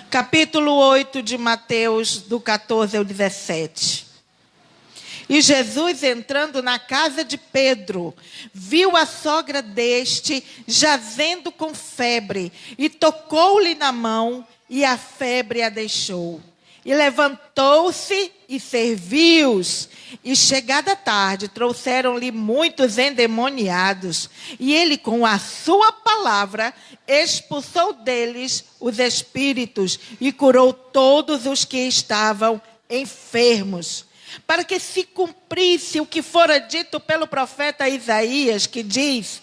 Capítulo 8 de Mateus, do 14 ao 17. E Jesus, entrando na casa de Pedro, viu a sogra deste jazendo com febre, e tocou-lhe na mão, e a febre a deixou. E levantou-se e serviu-os. E chegada a tarde, trouxeram-lhe muitos endemoniados. E ele, com a sua palavra, expulsou deles os espíritos e curou todos os que estavam enfermos. Para que se cumprisse o que fora dito pelo profeta Isaías, que diz: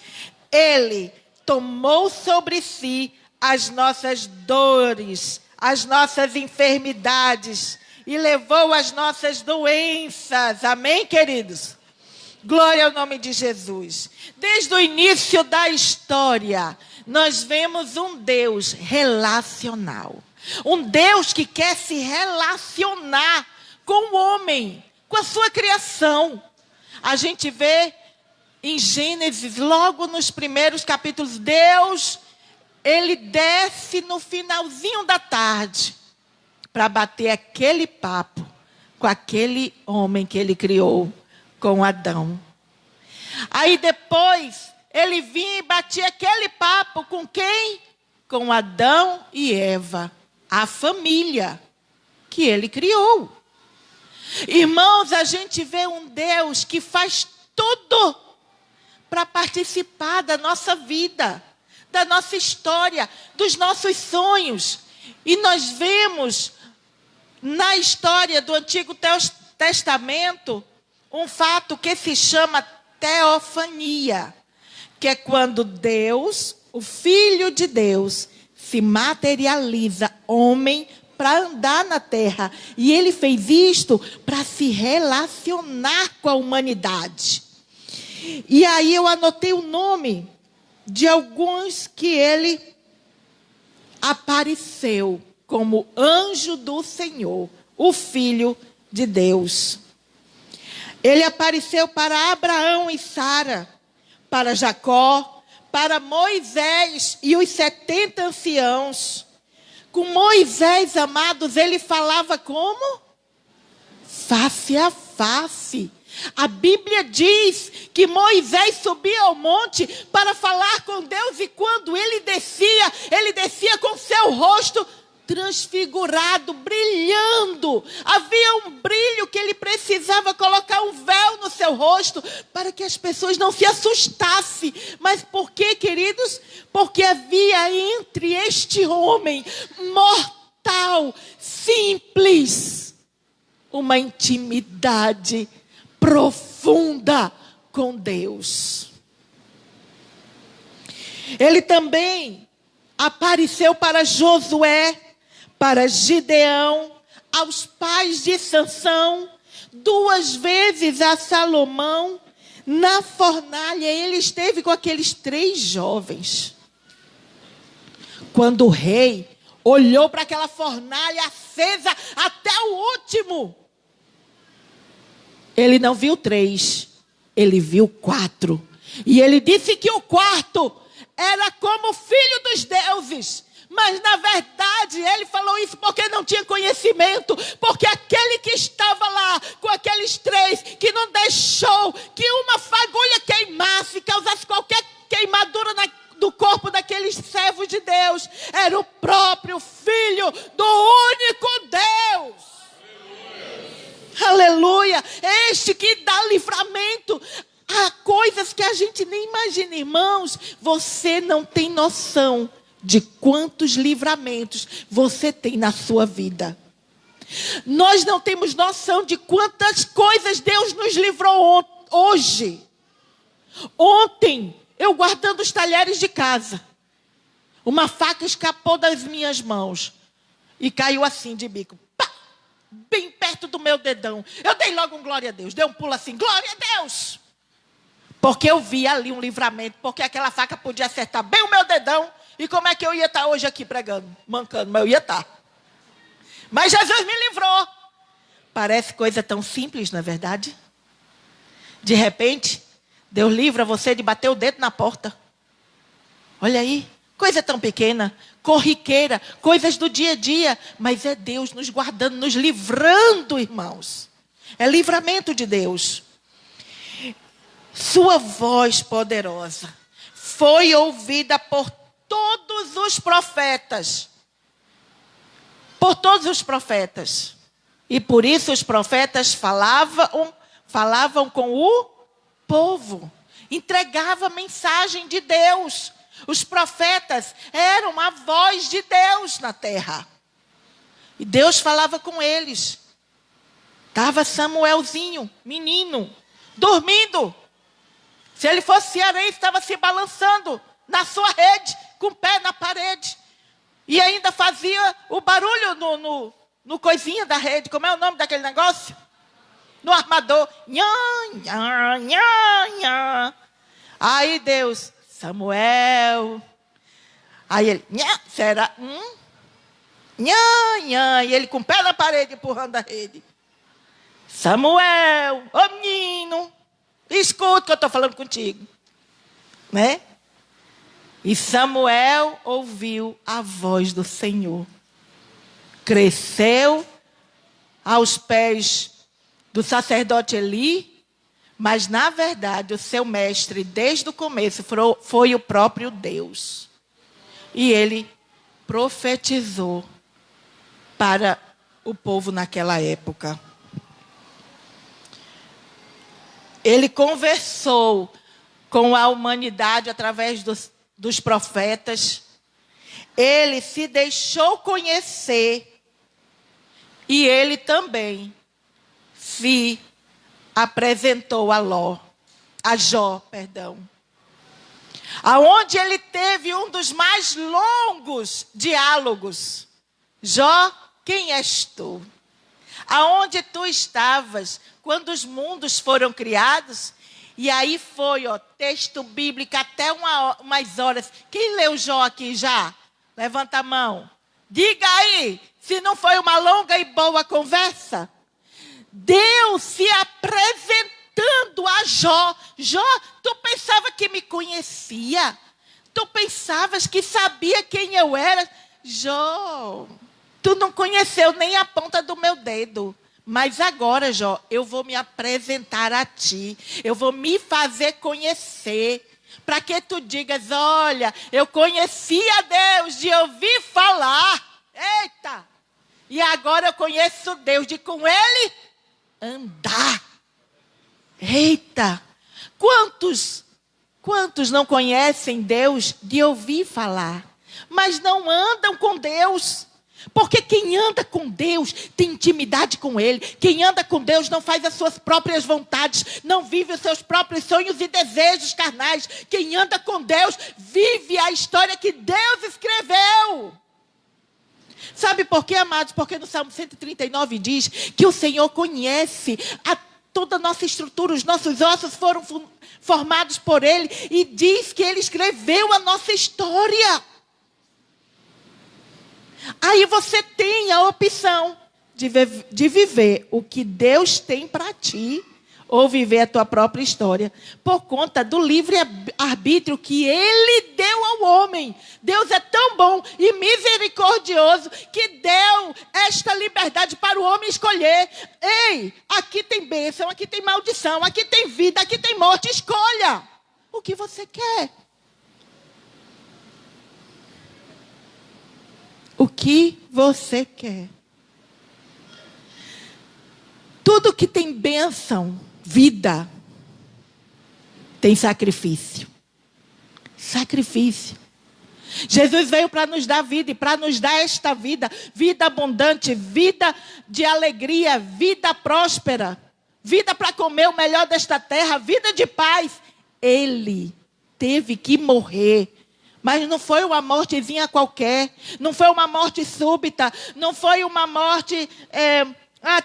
Ele tomou sobre si as nossas dores, as nossas enfermidades, e levou as nossas doenças. Amém, queridos? Glória ao nome de Jesus. Desde o início da história, nós vemos um Deus relacional. Um Deus que quer se relacionar com o homem, com a sua criação. A gente vê em Gênesis, logo nos primeiros capítulos, Deus, ele desce no finalzinho da tarde para bater aquele papo com aquele homem que ele criou, com Adão. Aí depois, ele vinha e batia aquele papo com quem? Com Adão e Eva, a família que ele criou. Irmãos, a gente vê um Deus que faz tudo para participar da nossa vida, da nossa história, dos nossos sonhos. E nós vemos na história do Antigo Testamento um fato que se chama teofania, que é quando Deus, o Filho de Deus, se materializa homem para andar na terra. E ele fez isto para se relacionar com a humanidade. E aí eu anotei o nome de alguns que ele apareceu como anjo do Senhor, o Filho de Deus. Ele apareceu para Abraão e Sara, para Jacó, para Moisés e os 70 anciãos. Com Moisés, amados, ele falava como? Face a face. A Bíblia diz que Moisés subia ao monte para falar com Deus, e quando ele descia com seu rosto transfigurado, brilhando. Havia um brilho que ele precisava colocar um véu no seu rosto para que as pessoas não se assustassem. Mas por quê, queridos? Porque havia entre este homem mortal, simples, uma intimidade profunda com Deus. Ele também apareceu para Josué, para Gideão, aos pais de Sansão, 2 vezes a Salomão. Na fornalha ele esteve com aqueles 3 jovens. Quando o rei olhou para aquela fornalha acesa até o último, ele não viu 3, ele viu 4. E ele disse que o 4 era como filho dos deuses. Mas na verdade ele falou isso porque não tinha conhecimento. Porque aquele que estava lá com aqueles 3, que não deixou que uma fagulha queimasse, causasse qualquer queimadura do corpo daqueles servos de Deus, era o próprio Filho do único Deus. Aleluia. Este que dá livramento. Há coisas que a gente nem imagina, irmãos. Você não tem noção de quantos livramentos você tem na sua vida. Nós não temos noção de quantas coisas Deus nos livrou hoje. Ontem, eu guardando os talheres de casa, uma faca escapou das minhas mãos e caiu assim de bico. Pá! Bem perto do meu dedão. Eu dei logo um glória a Deus. Dei um pulo assim, glória a Deus. Porque eu vi ali um livramento. Porque aquela faca podia acertar bem o meu dedão. E como é que eu ia estar hoje aqui pregando? Mancando, mas eu ia estar. Mas Jesus me livrou. Parece coisa tão simples, não é verdade? De repente, Deus livra você de bater o dedo na porta. Olha aí, Coisa tão pequena, corriqueira, coisas do dia a dia. Mas é Deus nos guardando, nos livrando, irmãos. É livramento de Deus. Sua voz poderosa foi ouvida por todos os profetas. Por todos os profetas. E por isso os profetas falavam com o povo. Entregavam a mensagem de Deus. Os profetas eram a voz de Deus na terra. E Deus falava com eles. Estava Samuelzinho, menino, dormindo. Se ele fosse cearense, estava se balançando na sua rede, com o pé na parede. E ainda fazia o barulho no coisinha da rede. Como é o nome daquele negócio? No armador. Nhã, nhã, nhã, nhã. Aí Deus, Samuel. Aí ele, nhã, será? Nhã, nhã. E ele com o pé na parede, empurrando a rede. Samuel, ô menino, escuta que eu estou falando contigo. Né? E Samuel ouviu a voz do Senhor. Cresceu aos pés do sacerdote Eli, mas na verdade o seu mestre desde o começo foi o próprio Deus. E ele profetizou para o povo naquela época. Ele conversou com a humanidade através dos profetas. Ele se deixou conhecer. E ele também se apresentou a Jó. Aonde ele teve um dos mais longos diálogos. Jó, quem és tu? Aonde tu estavas quando os mundos foram criados? E aí foi, texto bíblico até umas horas. Quem leu Jó aqui já? Levanta a mão. Diga aí, se não foi uma longa e boa conversa. Deus se apresentando a Jó. Jó, tu pensava que me conhecia? Tu pensavas que sabia quem eu era? Jó, tu não conheceu nem a ponta do meu dedo. Mas agora, Jó, eu vou me apresentar a ti. Eu vou me fazer conhecer. Para que tu digas, olha, eu conhecia Deus de ouvir falar. Eita! E agora eu conheço Deus de com Ele andar. Eita! Quantos não conhecem Deus de ouvir falar, mas não andam com Deus? Porque quem anda com Deus tem intimidade com Ele. Quem anda com Deus não faz as suas próprias vontades, não vive os seus próprios sonhos e desejos carnais. Quem anda com Deus vive a história que Deus escreveu. Sabe por quê, amados? Porque no Salmo 139 diz que o Senhor conhece toda a nossa estrutura, os nossos ossos foram formados por Ele, e diz que Ele escreveu a nossa história. Aí você tem a opção de viver o que Deus tem para ti, ou viver a tua própria história, por conta do livre-arbítrio que Ele deu ao homem. Deus é tão bom e misericordioso que deu esta liberdade para o homem escolher. Ei, aqui tem bênção, aqui tem maldição, aqui tem vida, aqui tem morte. Escolha o que você quer. O que você quer. Tudo que tem bênção, vida, tem sacrifício. Sacrifício. Jesus veio para nos dar vida, e para nos dar esta vida, vida abundante, vida de alegria, vida próspera, vida para comer o melhor desta terra, vida de paz. Ele teve que morrer. Mas não foi uma mortezinha qualquer, não foi uma morte súbita, não foi uma morte,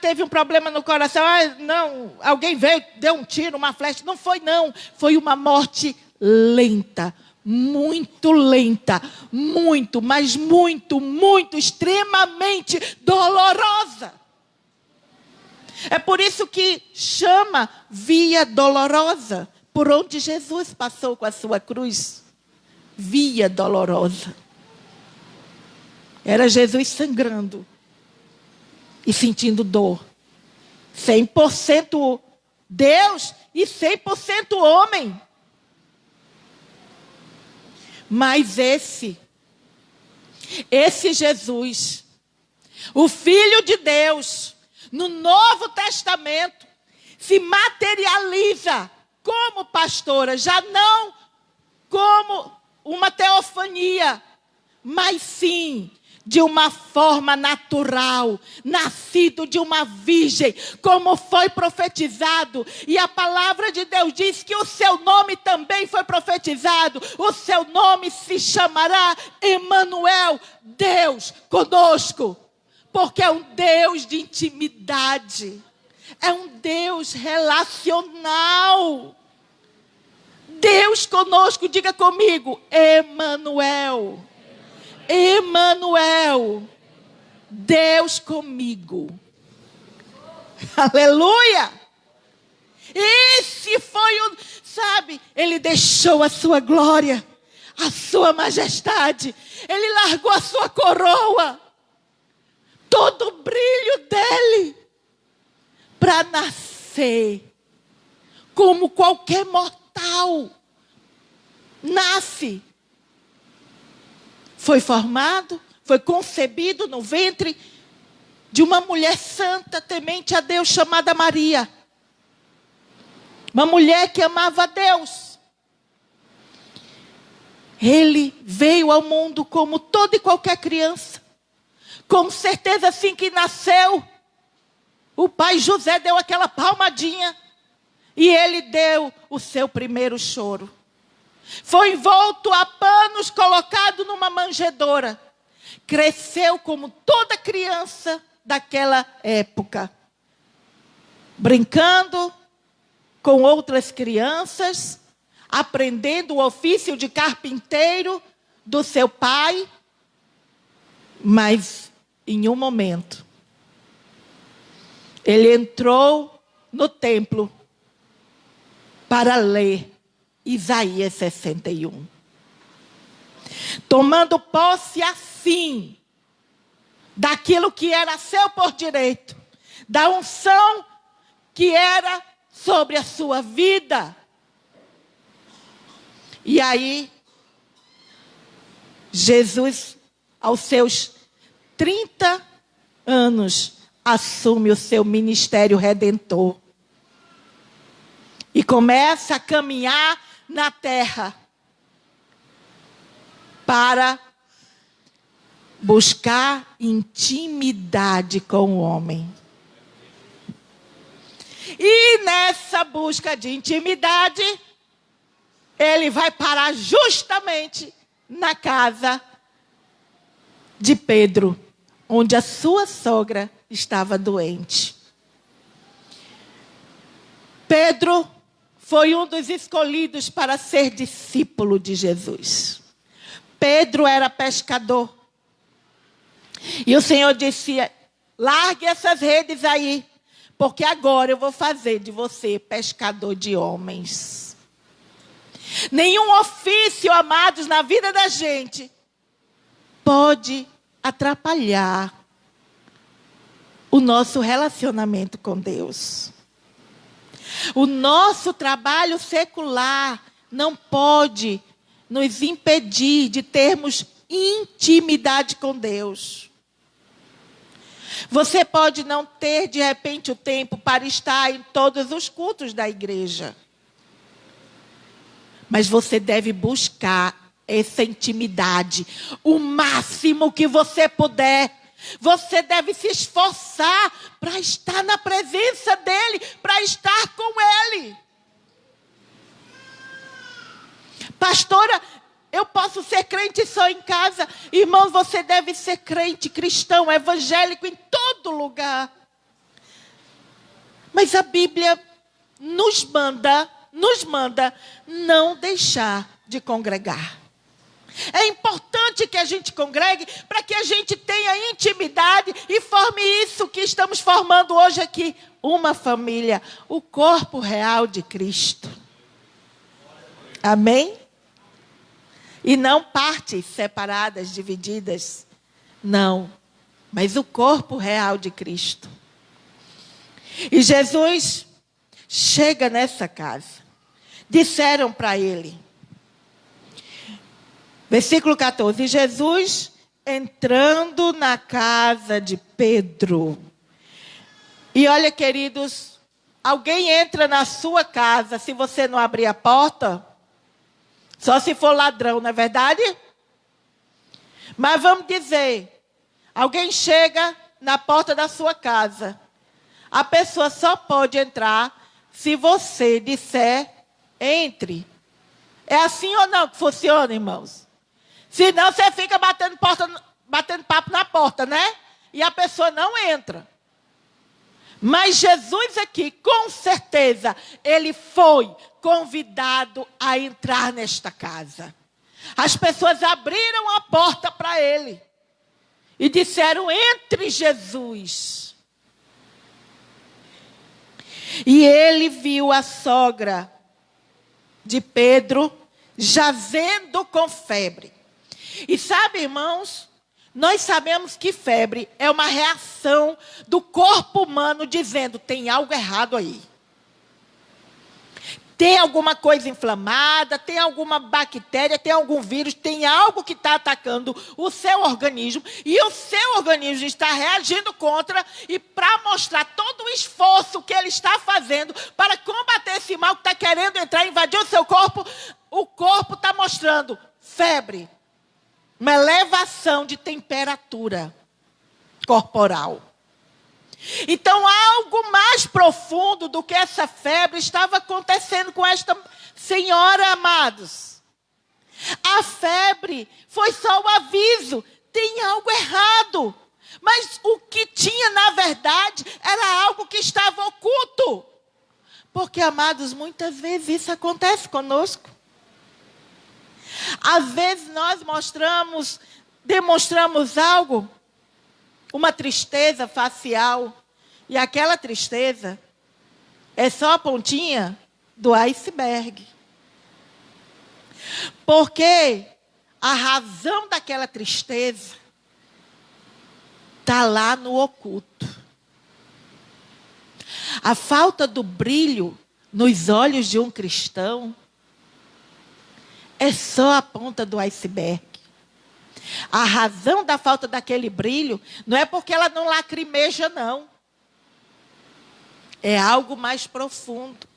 teve um problema no coração, não, alguém veio, deu um tiro, uma flecha. Não foi, não. Foi uma morte lenta, muito, mas muito, extremamente dolorosa. É por isso que chama via dolorosa, por onde Jesus passou com a sua cruz. via dolorosa. Era Jesus sangrando e sentindo dor. 100% Deus e 100% homem. Mas esse Jesus, o Filho de Deus, no Novo Testamento, se materializa como pastora, já não como uma teofania, mas sim de uma forma natural, nascido de uma virgem, como foi profetizado. E a palavra de Deus diz que o seu nome também foi profetizado. O seu nome se chamará Emanuel, Deus conosco. Porque é um Deus de intimidade. É um Deus relacional. Deus conosco, diga comigo, Emanuel. Emanuel, Deus comigo. Aleluia! Esse foi o, sabe, ele deixou a sua glória, a sua majestade. Ele largou a sua coroa, todo o brilho dele, para nascer como qualquer mortal nasce. Foi formado, foi concebido no ventre de uma mulher santa, temente a Deus, chamada Maria. Uma mulher que amava a Deus. Ele veio ao mundo como toda e qualquer criança. Com certeza, assim que nasceu, o pai José deu aquela palmadinha e ele deu o seu primeiro choro. Foi envolto a panos, colocado numa manjedoura. Cresceu como toda criança daquela época. Brincando com outras crianças. Aprendendo o ofício de carpinteiro do seu pai. Mas, em um momento, ele entrou no templo para ler Isaías 61. Tomando posse assim, daquilo que era seu por direito, da unção que era sobre a sua vida. E aí, Jesus, aos seus 30 anos, assume o seu ministério redentor. E começa a caminhar na terra para buscar intimidade com o homem. E nessa busca de intimidade, ele vai parar justamente na casa de Pedro, onde a sua sogra estava doente. Pedro foi um dos escolhidos para ser discípulo de Jesus. Pedro era pescador. E o Senhor disse: largue essas redes aí, porque agora eu vou fazer de você pescador de homens. Nenhum ofício, amados, na vida da gente pode atrapalhar o nosso relacionamento com Deus. O nosso trabalho secular não pode nos impedir de termos intimidade com Deus. Você pode não ter, de repente, o tempo para estar em todos os cultos da igreja. Mas você deve buscar essa intimidade o máximo que você puder. Você deve se esforçar para estar na presença dEle, para estar com Ele. Pastora, eu posso ser crente só em casa. Irmão, você deve ser crente, cristão, evangélico em todo lugar. Mas a Bíblia nos manda não deixar de congregar. É importante que a gente congregue para que a gente tenha intimidade e forme isso que estamos formando hoje aqui. Uma família, o corpo real de Cristo. Amém? E não partes separadas, divididas. Não. Mas o corpo real de Cristo. E Jesus chega nessa casa. Disseram para ele. Versículo 14. Jesus entrando na casa de Pedro. E olha, queridos, alguém entra na sua casa se você não abrir a porta? Só se for ladrão, não é verdade? Mas vamos dizer, alguém chega na porta da sua casa. A pessoa só pode entrar se você disser, entre. É assim ou não que funciona, irmãos? Senão você fica batendo papo na porta, né? E a pessoa não entra. Mas Jesus aqui, com certeza, ele foi convidado a entrar nesta casa. As pessoas abriram a porta para ele. E disseram, entre Jesus. E ele viu a sogra de Pedro jazendo com febre. E sabe, irmãos, nós sabemos que febre é uma reação do corpo humano dizendo, tem algo errado aí. Tem alguma coisa inflamada, tem alguma bactéria, tem algum vírus, tem algo que está atacando o seu organismo. E o seu organismo está reagindo contra. E para mostrar todo o esforço que ele está fazendo para combater esse mal que está querendo entrar e invadir o seu corpo, o corpo está mostrando febre. Uma elevação de temperatura corporal. Então, algo mais profundo do que essa febre estava acontecendo com esta senhora, amados. A febre foi só o aviso. Tem algo errado. Mas o que tinha, na verdade, era algo que estava oculto. Porque, amados, muitas vezes isso acontece conosco. Às vezes nós demonstramos algo, uma tristeza facial, e aquela tristeza é só a pontinha do iceberg. Porque a razão daquela tristeza está lá no oculto. A falta do brilho nos olhos de um cristão é só a ponta do iceberg. A razão da falta daquele brilho não é porque ela não lacrimeja, não. É algo mais profundo.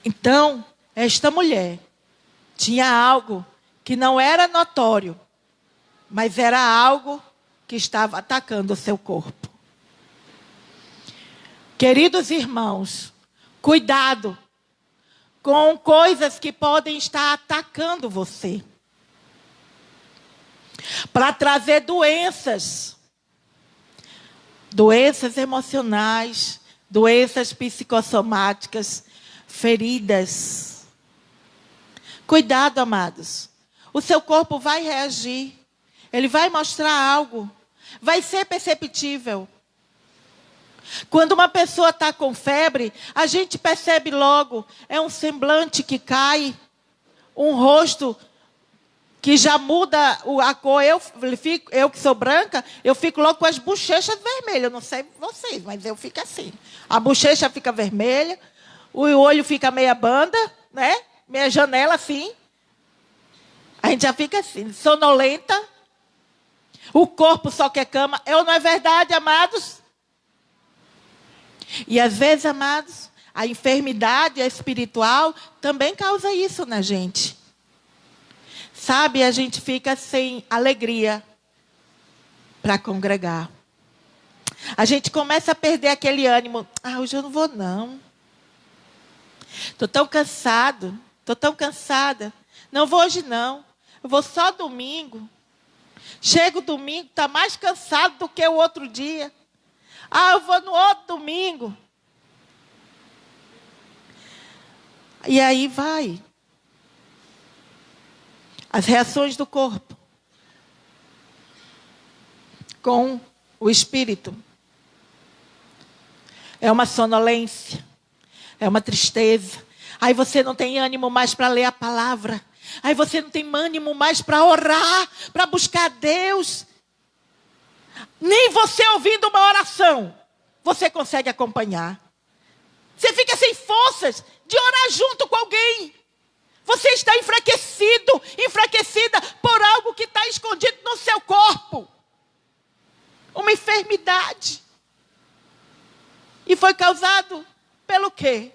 Então, esta mulher tinha algo que não era notório, mas era algo que estava atacando o seu corpo. Queridos irmãos, cuidado com coisas que podem estar atacando você. Para trazer doenças. Doenças emocionais, doenças psicossomáticas, feridas. Cuidado, amados. O seu corpo vai reagir. Ele vai mostrar algo. Vai ser perceptível. Quando uma pessoa está com febre, a gente percebe logo. É um semblante que cai, um rosto que já muda a cor. Eu que sou branca, eu fico logo com as bochechas vermelhas. Eu não sei vocês, mas eu fico assim. A bochecha fica vermelha, o olho fica meia banda, né? Meia janela assim. A gente já fica assim, sonolenta. O corpo só quer cama. Não é verdade, amados? E às vezes, amados, a enfermidade espiritual também causa isso na gente. Sabe, a gente fica sem alegria para congregar. A gente começa a perder aquele ânimo. Hoje eu não vou, não. Estou tão cansado, estou tão cansada. Não vou hoje, não. Eu vou só domingo. Chego domingo, está mais cansado do que o outro dia. Eu vou no outro domingo. E aí vai. As reações do corpo com o espírito. É uma sonolência. É uma tristeza. Aí você não tem ânimo mais para ler a palavra. Aí você não tem ânimo mais para orar, para buscar a Deus. Nem você ouvindo uma oração, você consegue acompanhar. Você fica sem forças de orar junto com alguém. Você está enfraquecido, enfraquecida por algo que está escondido no seu corpo. Uma enfermidade. E foi causado pelo quê?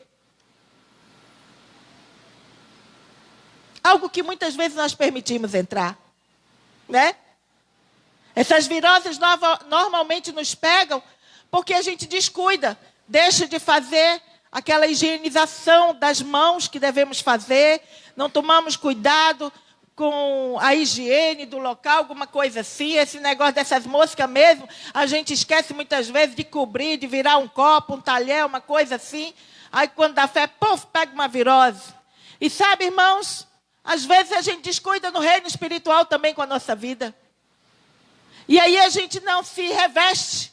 Algo que muitas vezes nós permitimos entrar, né? Essas viroses normalmente nos pegam porque a gente descuida, deixa de fazer aquela higienização das mãos que devemos fazer, não tomamos cuidado com a higiene do local, alguma coisa assim, esse negócio dessas moscas mesmo, a gente esquece muitas vezes de cobrir, de virar um copo, um talher, uma coisa assim, aí quando dá fé, puf, pega uma virose. E sabe, irmãos, às vezes a gente descuida no reino espiritual também com a nossa vida. E aí a gente não se reveste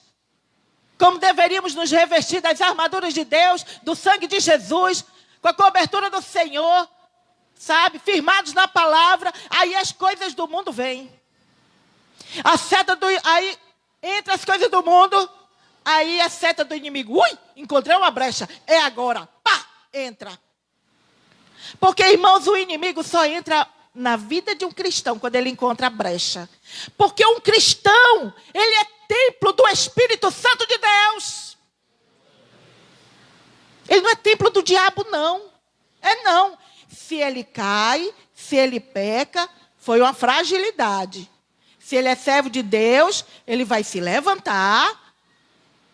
como deveríamos nos revestir das armaduras de Deus, do sangue de Jesus, com a cobertura do Senhor, sabe? Firmados na palavra, aí as coisas do mundo vêm. A seta do... Aí, entre as coisas do mundo, aí a seta do inimigo. Ui, encontrei uma brecha, é agora. Pá, entra. Porque, irmãos, o inimigo só entra na vida de um cristão quando ele encontra a brecha. Porque um cristão, ele é templo do Espírito Santo de Deus. Ele não é templo do diabo, não. É não. Se ele cai, se ele peca, foi uma fragilidade. Se ele é servo de Deus, ele vai se levantar.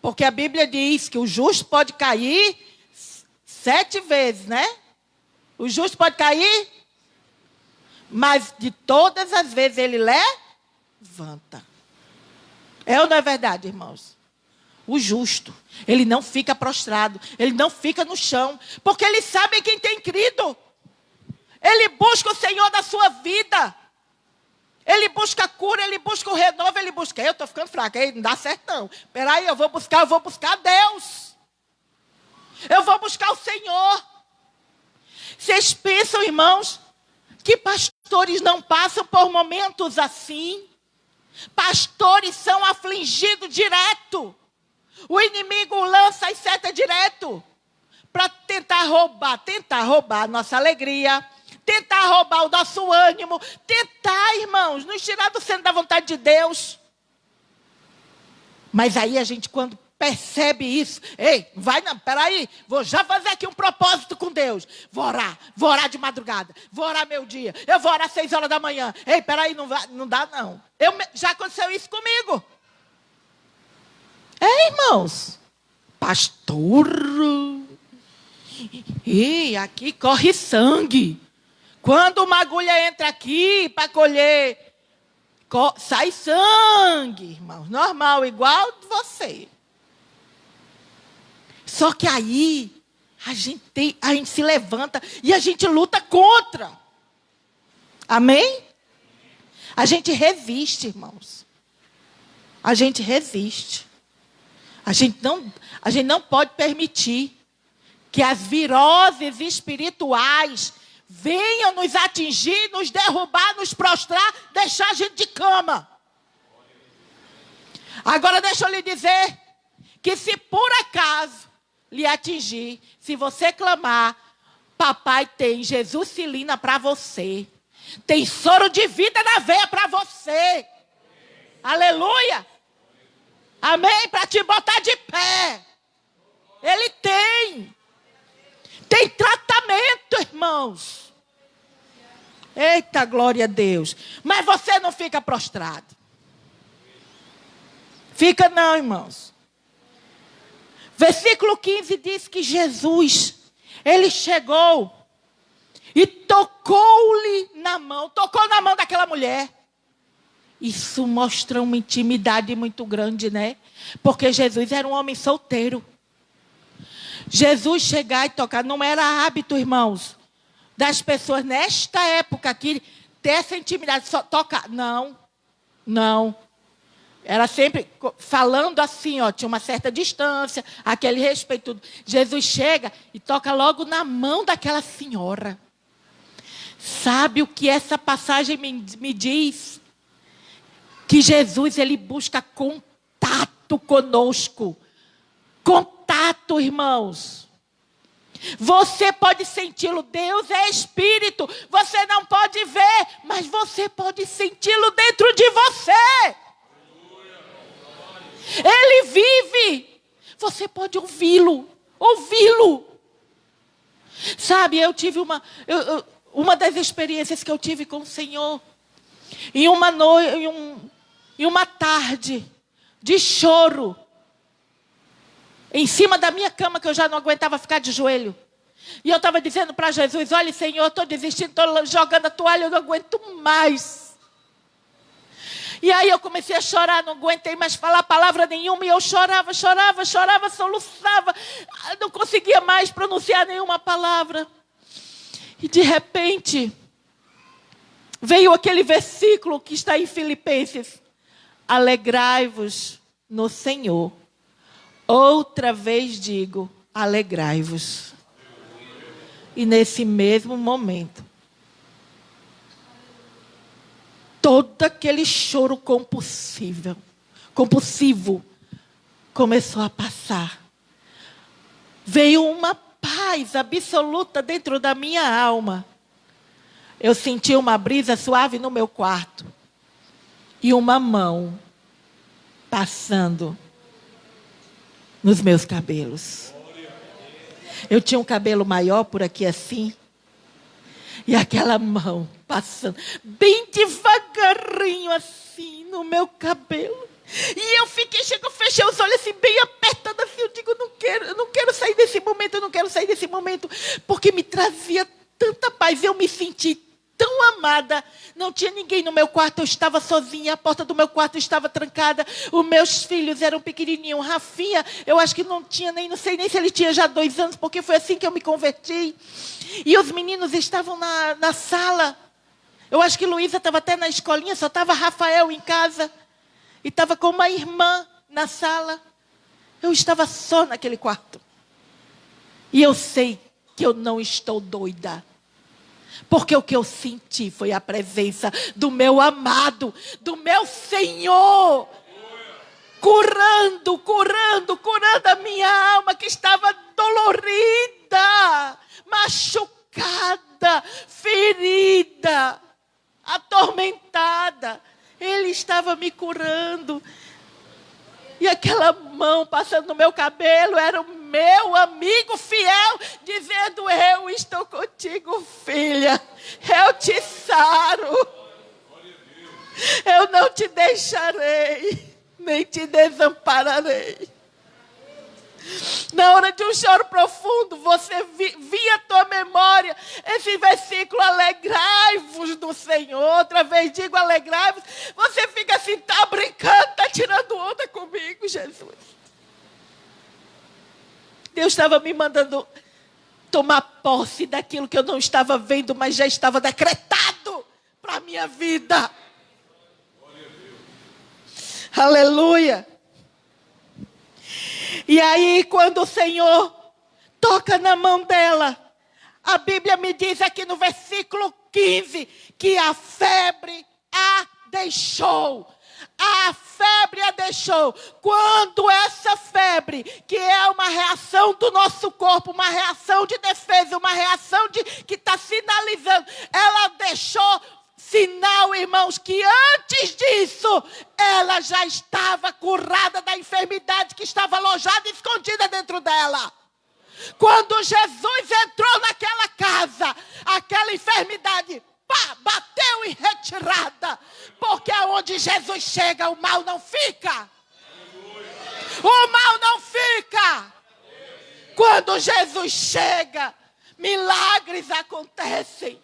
Porque a Bíblia diz que o justo pode cair 7 vezes, né? O justo pode cair, mas de todas as vezes ele levanta. É ou não é verdade, irmãos? O justo, ele não fica prostrado, ele não fica no chão, porque ele sabe em quem tem crido. Ele busca o Senhor da sua vida. Ele busca a cura, ele busca o renovo, ele busca... Eu estou ficando fraca, aí não dá certo não. Espera aí, eu vou buscar Deus. Eu vou buscar o Senhor. Vocês pensam, irmãos, que pastores não passam por momentos assim? Pastores são afligidos direto. O inimigo lança as setas direto para tentar roubar a nossa alegria, tentar roubar o nosso ânimo, tentar, irmãos, nos tirar do centro da vontade de Deus. Mas aí a gente, quando percebe isso, ei, vai não, peraí, vou já fazer aqui um propósito com Deus. Vou orar de madrugada, vou orar meio dia, eu vou orar 6 horas da manhã. Ei, peraí, não dá não. Já aconteceu isso comigo. Irmãos, pastor, e aqui corre sangue. Quando uma agulha entra aqui para colher, sai sangue, irmãos, normal, igual de você. Só que aí, a gente se levanta e a gente luta contra. Amém? A gente resiste, irmãos. A gente resiste. A gente não pode permitir que as viroses espirituais venham nos atingir, nos derrubar, nos prostrar, deixar a gente de cama. Agora deixa eu lhe dizer que se por acaso lhe atingir, se você clamar, papai tem Jesucilina para você. Tem soro de vida na veia para você. Aleluia. Amém? Para te botar de pé. Ele tem. Tem tratamento, irmãos. Eita, glória a Deus. Mas você não fica prostrado. Fica não, irmãos. Versículo 15 diz que Jesus, ele chegou e tocou-lhe na mão. Tocou na mão daquela mulher. Isso mostra uma intimidade muito grande, né? Porque Jesus era um homem solteiro. Jesus chegar e tocar não era hábito, irmãos, das pessoas nesta época aqui ter essa intimidade, só tocar. Não. Era sempre falando assim, ó, tinha uma certa distância, aquele respeito. Tudo. Jesus chega e toca logo na mão daquela senhora. Sabe o que essa passagem me diz? Que Jesus, ele busca contato conosco. Contato, irmãos. Você pode senti-lo, Deus é espírito. Você não pode ver, mas você pode senti-lo dentro de você. Ele vive. Você pode ouvi-lo. Ouvi-lo. Sabe, eu tive uma das experiências que eu tive com o Senhor. Em uma tarde de choro. Em cima da minha cama, que eu já não aguentava ficar de joelho. E eu estava dizendo para Jesus, olha, Senhor, eu estou desistindo, estou jogando a toalha, eu não aguento mais. E aí eu comecei a chorar, não aguentei mais falar palavra nenhuma. E eu chorava, soluçava. Não conseguia mais pronunciar nenhuma palavra. E de repente, veio aquele versículo que está em Filipenses. Alegrai-vos no Senhor. Outra vez digo, alegrai-vos. E nesse mesmo momento, todo aquele choro compulsivo começou a passar. Veio uma paz absoluta dentro da minha alma. Eu senti uma brisa suave no meu quarto. E uma mão passando nos meus cabelos. Eu tinha um cabelo maior por aqui assim. E aquela mão passando bem devagarinho assim no meu cabelo. E eu fechei os olhos assim bem apertada assim. Eu digo, eu não quero sair desse momento. Porque me trazia tanta paz. Eu me senti tão amada. Não tinha ninguém no meu quarto, eu estava sozinha. A porta do meu quarto estava trancada. Os meus filhos eram pequenininhos. Rafinha, eu acho que não tinha não sei nem se ele tinha já 2 anos, porque foi assim que eu me converti. E os meninos estavam na sala. Eu acho que Luísa estava até na escolinha, só estava Rafael em casa. E estava com uma irmã na sala. Eu estava só naquele quarto. E eu sei que eu não estou doida. Porque o que eu senti foi a presença do meu amado, do meu Senhor. Curando a minha alma que estava dolorida, machucada, ferida, atormentada. Ele estava me curando. E aquela mão passando no meu cabelo era o meu amigo fiel, dizendo, eu estou contigo, filha. Eu te saro. Eu não te deixarei, nem te desampararei. Na hora de um choro profundo, você via a tua memória esse versículo, alegrai-vos do Senhor. Outra vez digo, alegrai-vos. Você fica assim, tá brincando, tá tirando onda comigo, Jesus. Deus estava me mandando tomar posse daquilo que eu não estava vendo, mas já estava decretado para a minha vida. Aleluia. E aí, quando o Senhor toca na mão dela, a Bíblia me diz aqui no versículo 15, que a febre a deixou. A febre a deixou. Quando essa febre, que é uma reação do nosso corpo, uma reação de defesa, uma reação que está sinalizando, ela deixou sinal, irmãos, que antes disso, ela já estava curada da enfermidade que estava alojada e escondida dentro dela. Quando Jesus entrou naquela casa, aquela enfermidade, bateu em retirada. Porque aonde Jesus chega, o mal não fica. O mal não fica. Quando Jesus chega, milagres acontecem.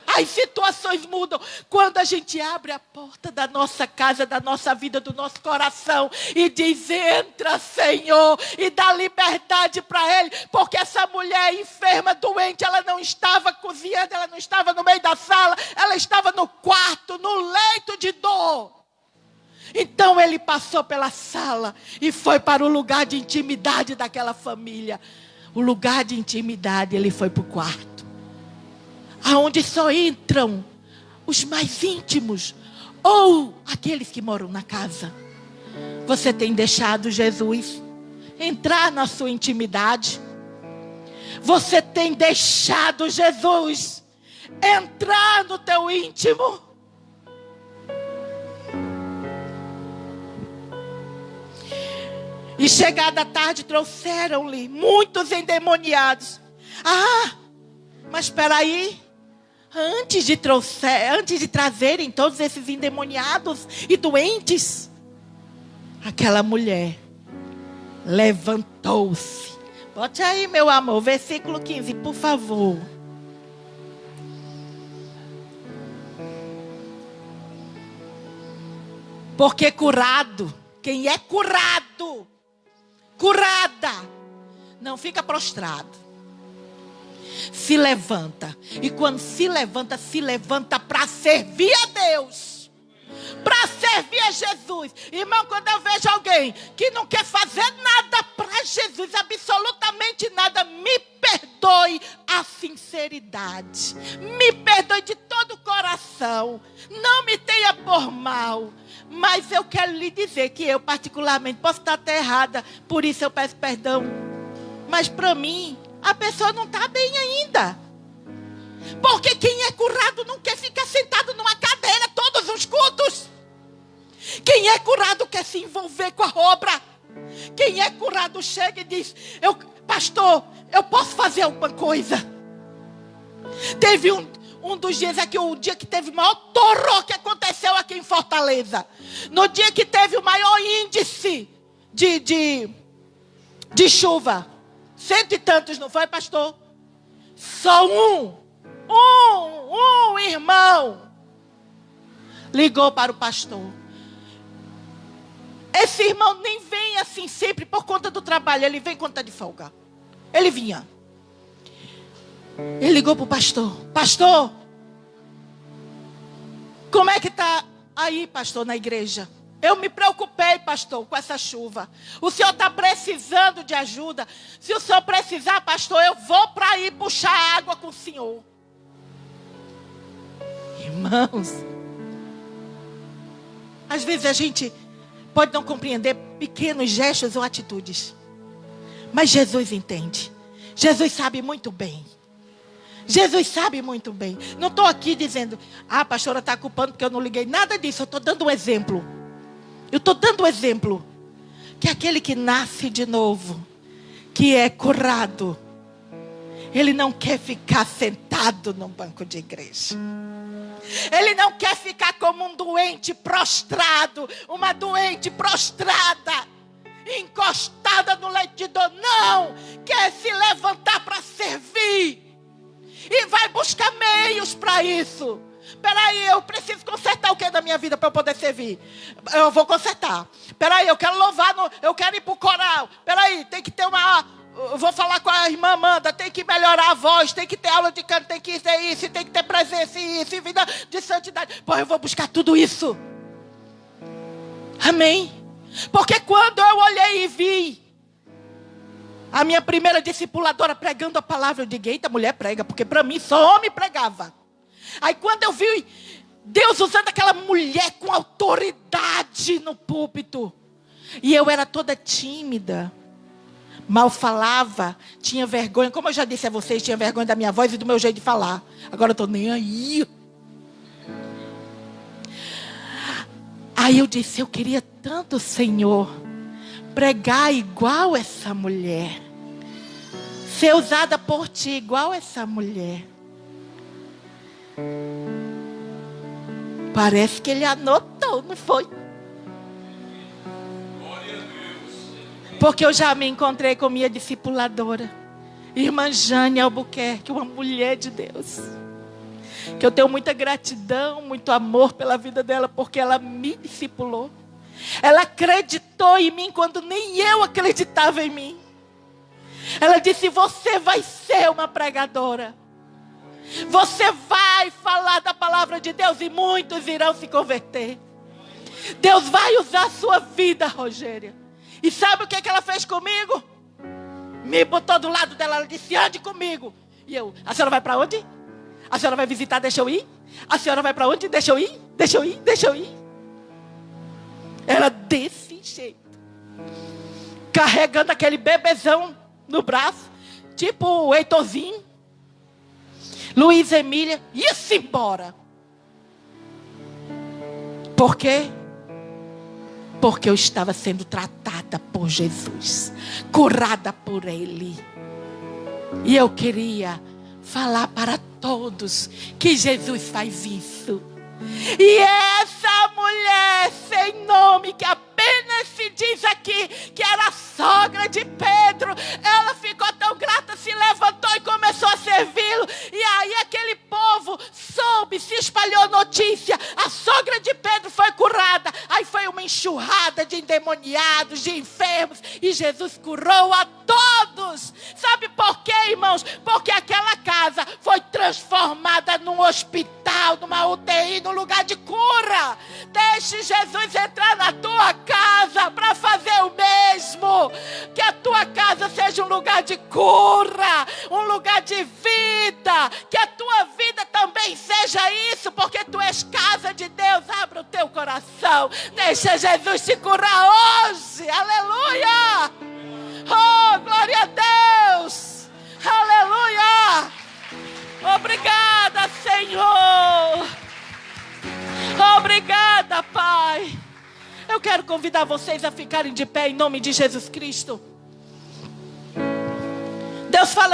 As situações mudam. Quando a gente abre a porta da nossa casa, da nossa vida, do nosso coração e diz, entra, Senhor, e dá liberdade para Ele. Porque essa mulher enferma, doente, ela não estava cozinhando, ela não estava no meio da sala, ela estava no quarto, no leito de dor. Então ele passou pela sala e foi para o lugar de intimidade daquela família. O lugar de intimidade, ele foi para o quarto, aonde só entram os mais íntimos ou aqueles que moram na casa. Você tem deixado Jesus entrar na sua intimidade? Você tem deixado Jesus entrar no teu íntimo? E chegada a tarde, trouxeram-lhe muitos endemoniados. Mas espera aí. Antes de trazerem todos esses endemoniados e doentes, aquela mulher levantou-se. Bote aí, meu amor, versículo 15, por favor. Porque curado, quem é curado, curada, não fica prostrado. Se levanta. E quando se levanta para servir a Deus. Para servir a Jesus. Irmão, quando eu vejo alguém que não quer fazer nada para Jesus, absolutamente nada, me perdoe a sinceridade. Me perdoe de todo o coração. Não me tenha por mal. Mas eu quero lhe dizer que eu particularmente posso estar até errada. Por isso eu peço perdão. Mas para mim, a pessoa não está bem ainda. Porque quem é curado não quer ficar sentado numa cadeira todos os cultos. Quem é curado quer se envolver com a obra. Quem é curado chega e diz: pastor, eu posso fazer alguma coisa. Teve um dos dias aqui, o dia que teve o maior torró que aconteceu aqui em Fortaleza. No dia que teve o maior índice de chuva. 100 e tantos, não foi, pastor? Só um irmão ligou para o pastor. Esse irmão nem vem assim sempre por conta do trabalho. Ele vem quando está de folga. Ele vinha. Ele ligou para o pastor. Pastor, como é que está aí, pastor, na igreja? Eu me preocupei, pastor, com essa chuva. O senhor está precisando de ajuda. Se o senhor precisar, pastor, eu vou para ir puxar água com o senhor. Irmãos, às vezes a gente pode não compreender pequenos gestos ou atitudes. Mas Jesus entende. Jesus sabe muito bem. Jesus sabe muito bem. Não estou aqui dizendo: a pastora está culpando porque eu não liguei. Nada disso, eu estou dando um exemplo. Eu estou dando um exemplo. Que aquele que nasce de novo, que é curado, ele não quer ficar sentado num banco de igreja. Ele não quer ficar como um doente prostrado, uma doente prostrada, encostada no leito de dor. Não, quer se levantar para servir. E vai buscar meios para isso. Peraí, eu preciso consertar o que da minha vida para eu poder servir? Eu vou consertar. Peraí, eu quero louvar, eu quero ir para o coral. Peraí, tem que ter eu vou falar com a irmã Amanda, tem que melhorar a voz, tem que ter aula de canto, tem que ter isso, tem que ter presença e isso, e vida de santidade. Pô, eu vou buscar tudo isso. Amém? Porque quando eu olhei e vi a minha primeira discipuladora pregando a palavra, eu digo: eita, mulher prega, porque para mim só homem pregava. Aí quando eu vi Deus usando aquela mulher com autoridade no púlpito, e eu era toda tímida, mal falava, tinha vergonha, como eu já disse a vocês, tinha vergonha da minha voz e do meu jeito de falar. Agora eu estou nem aí. Aí eu disse: eu queria tanto, Senhor, pregar igual essa mulher, ser usada por ti igual essa mulher. Parece que ele anotou, não foi? Porque eu já me encontrei com minha discipuladora, irmã Jane Albuquerque, uma mulher de Deus, que eu tenho muita gratidão, muito amor pela vida dela, porque ela me discipulou. Ela acreditou em mim quando nem eu acreditava em mim. Ela disse: você vai ser uma pregadora. Você vai falar da palavra de Deus e muitos irão se converter. Deus vai usar a sua vida, Rogéria. E sabe o que ela fez comigo? Me botou do lado dela, ela disse, ande comigo. E eu, a senhora vai para onde? A senhora vai visitar, deixa eu ir? A senhora vai para onde? Deixa eu ir? Deixa eu ir? Deixa eu ir? Era desse jeito. Carregando aquele bebezão no braço. Tipo o Heitorzinho. Luiz Emília. Ia-se embora. Por quê? Porque eu estava sendo tratada por Jesus. Curada por Ele. E eu queria falar para todos que Jesus faz isso. E essa mulher sem nome, que apenas se diz aqui que era a sogra de Pedro, ela ficou tão grata, se levantou e começou a servi-lo. E aí aquele povo soube, se espalhou notícia, a sogra de Pedro foi curada. Aí foi uma enxurrada de endemoniados, de enfermos, e Jesus curou a todos. Sabe por quê, irmãos? Porque aquela casa foi transformada num hospital, numa UTI, num lugar de cura. Deixe Jesus entrar na tua casa para fazer o mesmo. Que a tua casa seja um lugar de cura, um lugar de vida. Que a tua vida também seja isso, porque tu és casa de Deus. Abra o teu coração. Deixa Jesus te curar hoje. Aleluia! Oh, glória a Deus! Aleluia! Obrigada, Senhor! Obrigada, Pai! Eu quero convidar vocês a ficarem de pé em nome de Jesus Cristo. Deus fala.